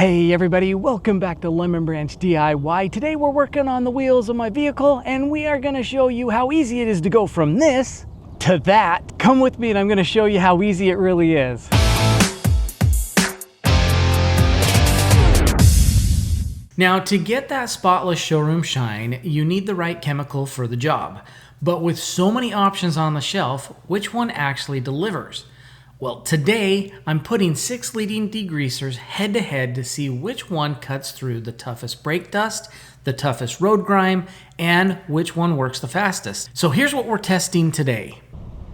Hey everybody, welcome back to Lemon Branch DIY. Today we're working on the wheels of my vehicle and we are going to show you how easy it is to go from this to that. Come with me and I'm going to show you how easy it really is. Now, to get that spotless showroom shine, you need the right chemical for the job. But with so many options on the shelf, which one actually delivers? Well, today I'm putting 6 leading degreasers head to head to see which one cuts through the toughest brake dust, the toughest road grime, and which one works the fastest. So here's what we're testing today.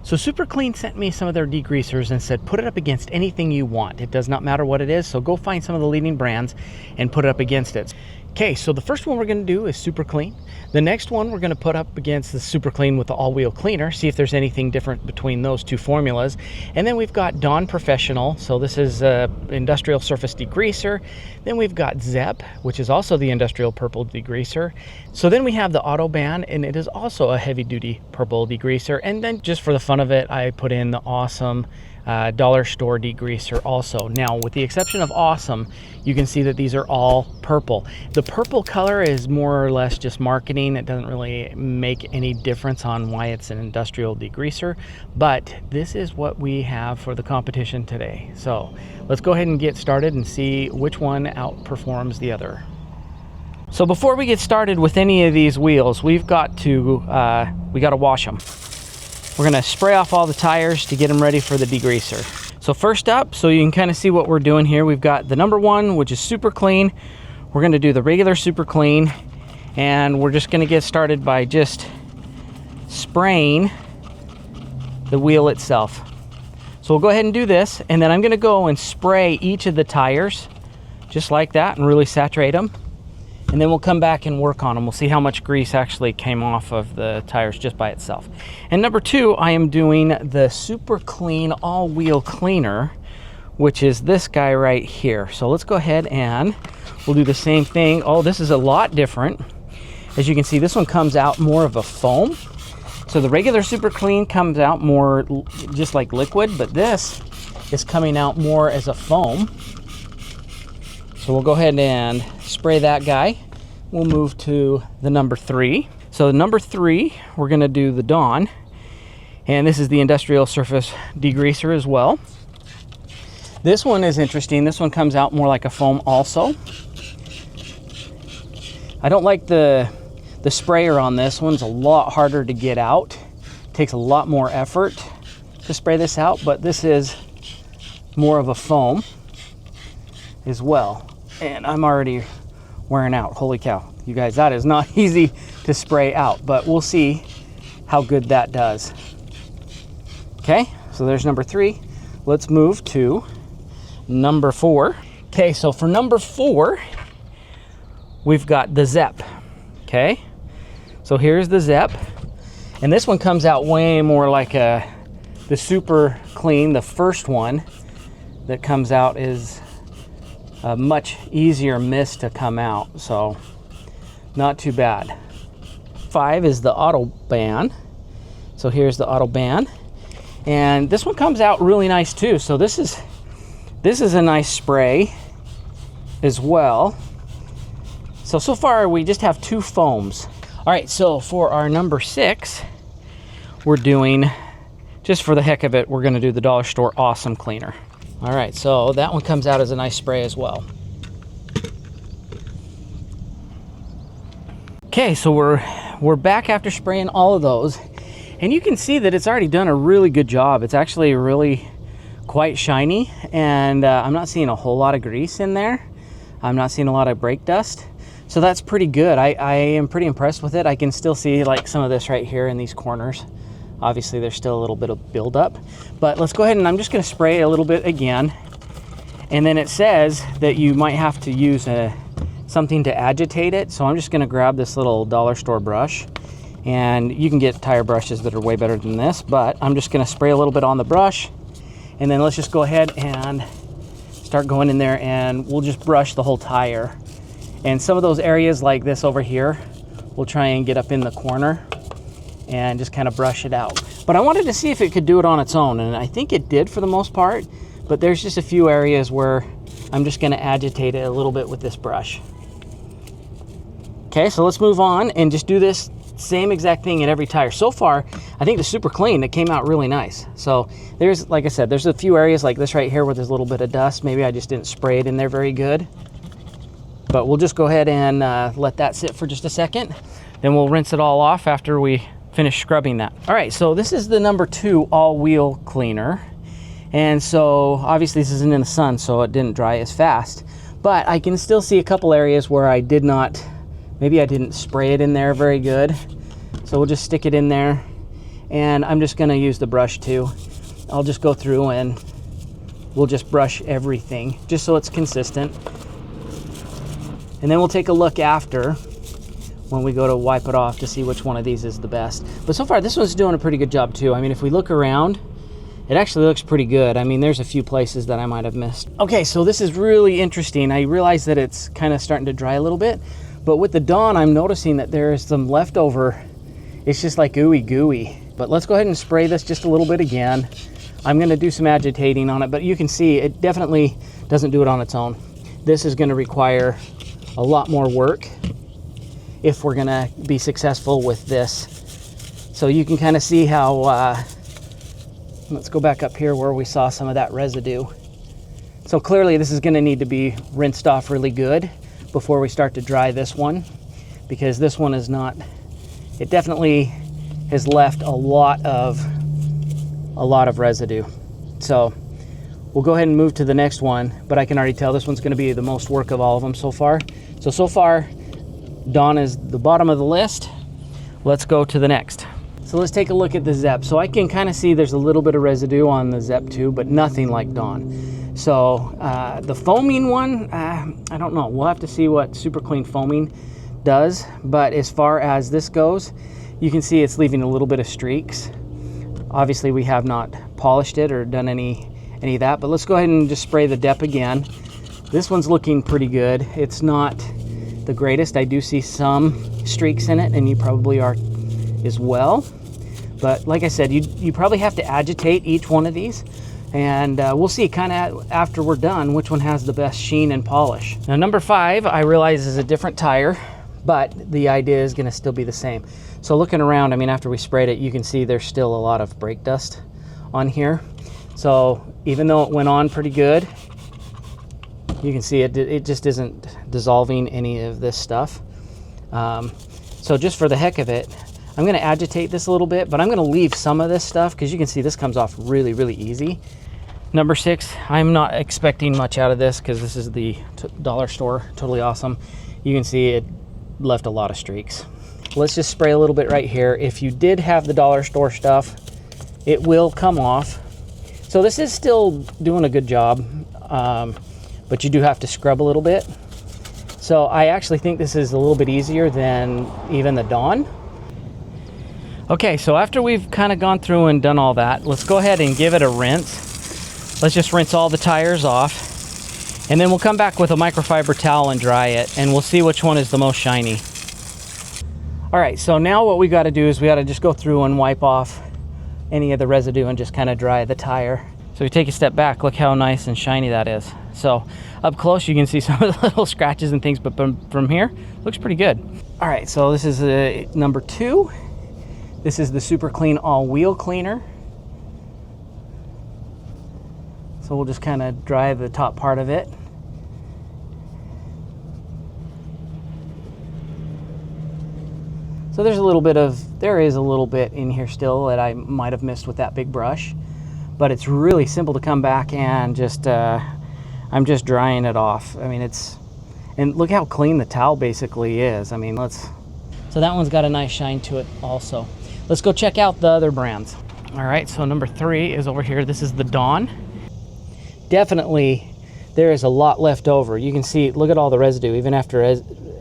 So Super Clean sent me some of their degreasers and said put it up against anything you want. It does not matter what it is, so go find some of the leading brands and put it up against it. Okay, so the first one we're going to do is Super Clean. The next one we're going to put up against the Super Clean with the all-wheel cleaner, see if there's anything different between those two formulas. And then we've got Dawn Professional, so this is industrial surface degreaser. Then we've got Zep, which is also the industrial purple degreaser. So then we have the OdoBan, and it is also a heavy-duty purple degreaser. And then just for the fun of it, I put in the awesome dollar store degreaser also. Now, with the exception of awesome, you can see that these are all purple. The purple color is more or less just marketing. It doesn't really make any difference on why it's an industrial degreaser, but this is what we have for the competition today. So let's go ahead and get started and see which one outperforms the other. So before we get started with any of these wheels, we got to wash them. We're gonna spray off all the tires to get them ready for the degreaser. So first up, so you can kind of see what we're doing here, we've got the number one, which is Super Clean. We're gonna do the regular Super Clean, and we're just gonna get started by just spraying the wheel itself. So we'll go ahead and do this, and then I'm gonna go and spray each of the tires, just like that, and really saturate them. And then we'll come back and work on them. We'll see how much grease actually came off of the tires just by itself. And number two, I am doing the Super Clean all-wheel cleaner, which is this guy right here. So let's go ahead and we'll do the same thing. Oh, this is a lot different. As you can see, this one comes out more of a foam. So the regular Super Clean comes out more just like liquid, but this is coming out more as a foam. So we'll go ahead and spray that guy. We'll move to the number three. So the number three, we're gonna do the Dawn. And this is the industrial surface degreaser as well. This one is interesting. This one comes out more like a foam also. I don't like the sprayer on this. One's a lot harder to get out. It takes a lot more effort to spray this out, but this is more of a foam as well. And I'm already wearing out. Holy cow, you guys, that is not easy to spray out, but we'll see how good that does. Okay, so there's number three. Let's move to number four. Okay, so for number four, we've got the Zep. Okay, so here's the Zep, and this one comes out way more like the Super Clean. The first one that comes out is a much easier mist to come out, so not too bad. 5 is the OdoBan. So here's the OdoBan, and this one comes out really nice too. So this is a nice spray as well. So far we just have 2 foams. All right, so for our number 6, we're doing, just for the heck of it, we're going to do the dollar store awesome cleaner. All right, so that one comes out as a nice spray as well. Okay, so we're back after spraying all of those, and you can see that it's already done a really good job. It's actually really quite shiny, and I'm not seeing a whole lot of grease in there. I'm not seeing a lot of brake dust, so that's pretty good. I am pretty impressed with it. I can still see like some of this right here in these corners. Obviously, there's still a little bit of buildup, but let's go ahead and I'm just going to spray a little bit again. And then it says that you might have to use something to agitate it. So I'm just going to grab this little dollar store brush, and you can get tire brushes that are way better than this, but I'm just going to spray a little bit on the brush, and then let's just go ahead and start going in there, and we'll just brush the whole tire. And some of those areas like this over here, we'll try and get up in the corner and just kind of brush it out. But I wanted to see if it could do it on its own, and I think it did for the most part, but there's just a few areas where I'm just going to agitate it a little bit with this brush. Okay, so let's move on and just do this same exact thing in every tire. So far, I think the super clean, it came out really nice. So there's, like I said, there's a few areas like this right here where there's a little bit of dust. Maybe I just didn't spray it in there very good. But we'll just go ahead and let that sit for just a second. Then we'll rinse it all off after we finish scrubbing that. All right, so this is the number 2 all-wheel cleaner. And so obviously this isn't in the sun, so it didn't dry as fast. But I can still see a couple areas where I did not, maybe I didn't spray it in there very good. So we'll just stick it in there. And I'm just gonna use the brush too. I'll just go through and we'll just brush everything just so it's consistent. And then we'll take a look after when we go to wipe it off to see which one of these is the best. But so far this one's doing a pretty good job too. I mean, if we look around, it actually looks pretty good. I mean, there's a few places that I might have missed. Okay, so this is really interesting. I realize that it's kind of starting to dry a little bit, but with the Dawn, I'm noticing that there is some leftover. It's just like ooey gooey. But let's go ahead and spray this just a little bit again. I'm gonna do some agitating on it, but you can see it definitely doesn't do it on its own. This is gonna require a lot more work if we're gonna be successful with this. So you can kind of see how, let's go back up here where we saw some of that residue. So clearly this is gonna need to be rinsed off really good before we start to dry this one, because this one is not, it definitely has left a lot of residue. So we'll go ahead and move to the next one, but I can already tell this one's gonna be the most work of all of them so far. So far, Dawn is the bottom of the list. Let's go to the next. So let's take a look at the Zep. So I can kind of see there's a little bit of residue on the Zep too, but nothing like Dawn. So the foaming one, I don't know. We'll have to see what super clean foaming does. But as far as this goes, you can see it's leaving a little bit of streaks. Obviously we have not polished it or done any of that, but let's go ahead and just spray the Dep again. This one's looking pretty good. It's not the greatest. I do see some streaks in it, and you probably are as well. But like I said, you probably have to agitate each one of these, and we'll see kind of after we're done which one has the best sheen and polish. Now number 5, I realize is a different tire, but the idea is gonna still be the same. So looking around, I mean, after we sprayed it, you can see there's still a lot of brake dust on here. So even though it went on pretty good, you can see it just isn't dissolving any of this stuff. So just for the heck of it, I'm gonna agitate this a little bit, but I'm gonna leave some of this stuff because you can see this comes off really, really easy. Number 6, I'm not expecting much out of this because this is the dollar store, totally awesome. You can see it left a lot of streaks. Let's just spray a little bit right here. If you did have the dollar store stuff, it will come off. So this is still doing a good job, but you do have to scrub a little bit. So I actually think this is a little bit easier than even the Dawn. Okay, so after we've kind of gone through and done all that, let's go ahead and give it a rinse. Let's just rinse all the tires off, and then we'll come back with a microfiber towel and dry it, and we'll see which one is the most shiny. All right, so now what we gotta do is we gotta just go through and wipe off any of the residue and just kind of dry the tire. So we take a step back, look how nice and shiny that is. So up close you can see some of the little scratches and things, but from here, looks pretty good. All right, so this is number 2. This is the Super Clean All-Wheel Cleaner. So we'll just kind of dry the top part of it. So there is a little bit in here still that I might have missed with that big brush, but it's really simple to come back and just, I'm just drying it off. I mean, and look how clean the towel basically is. I mean, so that one's got a nice shine to it also. Let's go check out the other brands. All right, so number 3 is over here. This is the Dawn. Definitely, there is a lot left over. You can see, look at all the residue, even after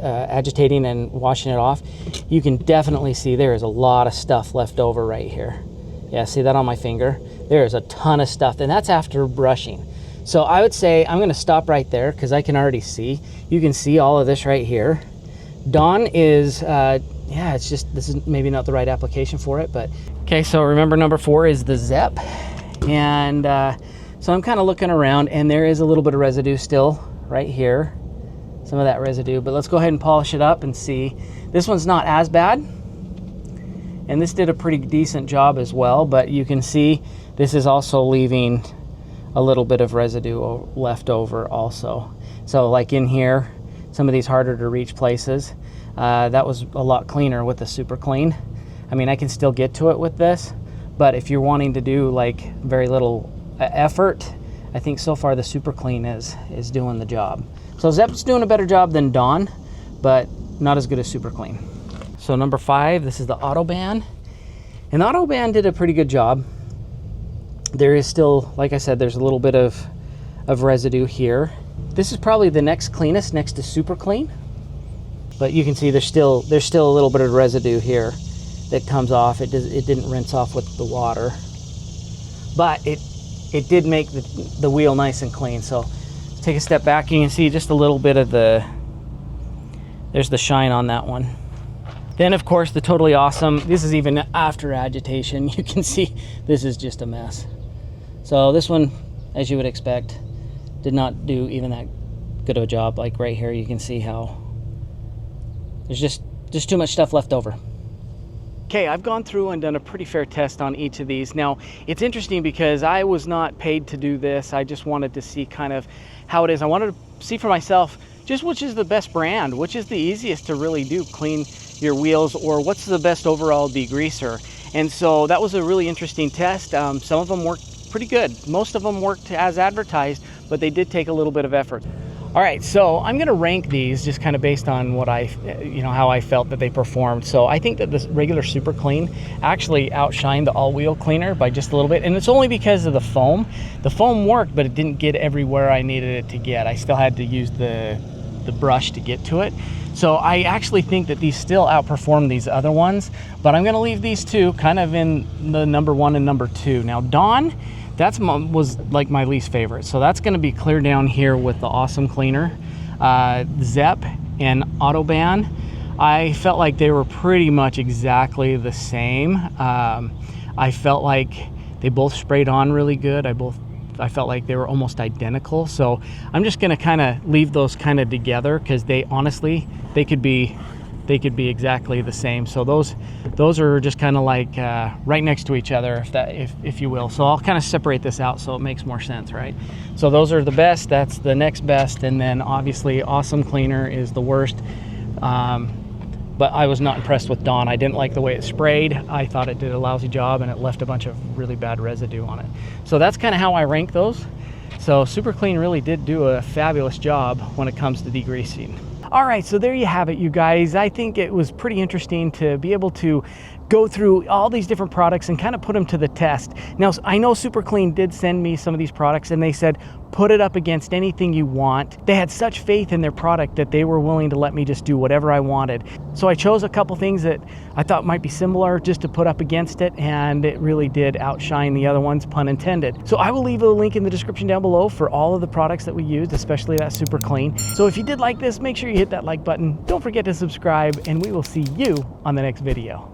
agitating and washing it off. You can definitely see there is a lot of stuff left over right here. Yeah, see that on my finger? There is a ton of stuff, and that's after brushing. So I would say I'm gonna stop right there because I can already see. You can see all of this right here. Dawn is, yeah, it's just, this is maybe not the right application for it, but. Okay, so remember number 4 is the Zep. And So I'm kind of looking around, and there is a little bit of residue still right here, some of that residue, but let's go ahead and polish it up and see. This one's not as bad, and this did a pretty decent job as well, but you can see this is also leaving a little bit of residue left over also. So like in here, some of these harder to reach places, that was a lot cleaner with the super clean. I mean, I can still get to it with this, but if you're wanting to do like very little effort, I think so far the super clean is doing the job. So Zep's doing a better job than Dawn, but not as good as super clean. So number 5, this is the OdoBan, and the OdoBan did a pretty good job. There is still, like I said, there's a little bit of residue here. This is probably the next cleanest next to super clean, but you can see there's still a little bit of residue here that comes off. It didn't rinse off with the water, but it did make the wheel nice and clean. So let's take a step back. You can see just a little bit of there's the shine on that one. Then of course the Totally Awesome, this is even after agitation. You can see this is just a mess. So this one, as you would expect, did not do even that good of a job. Like right here, you can see how there's just too much stuff left over. Okay, I've gone through and done a pretty fair test on each of these. Now, it's interesting because I was not paid to do this. I just wanted to see kind of how it is. I wanted to see for myself just which is the best brand, which is the easiest to really do, clean your wheels, or what's the best overall degreaser. And so that was a really interesting test. Some of them worked pretty good. Most of them worked as advertised, but they did take a little bit of effort. All right, so I'm gonna rank these just kind of based on what how I felt that they performed. So I think that the regular Super Clean actually outshined the all-wheel cleaner by just a little bit, and it's only because of the foam. The foam worked, but it didn't get everywhere I needed it to get. I still had to use the brush to get to it. So I actually think that these still outperform these other ones, but I'm gonna leave these two kind of in the number 1 and number 2. Now Dawn, was like my least favorite. So that's gonna be clear down here with the Awesome Cleaner. Zep and OdoBan, I felt like they were pretty much exactly the same. I felt like they both sprayed on really good. I felt like they were almost identical. So I'm just gonna kind of leave those kind of together, because they honestly, they could be exactly the same. So those are just kind of like right next to each other, if you will. So I'll kind of separate this out so it makes more sense, right? So those are the best, that's the next best, and then obviously Awesome Cleaner is the worst. But I was not impressed with Dawn. I didn't like the way it sprayed. I thought it did a lousy job, and it left a bunch of really bad residue on it. So that's kind of how I rank those. So Super Clean really did do a fabulous job when it comes to degreasing. All right, so there you have it, you guys. I think it was pretty interesting to be able to go through all these different products and kind of put them to the test. Now, I know Super Clean did send me some of these products, and they said, put it up against anything you want. They had such faith in their product that they were willing to let me just do whatever I wanted. So I chose a couple things that I thought might be similar just to put up against it, and it really did outshine the other ones, pun intended. So I will leave a link in the description down below for all of the products that we used, especially that Super Clean. So if you did like this, make sure you hit that like button. Don't forget to subscribe, and we will see you on the next video.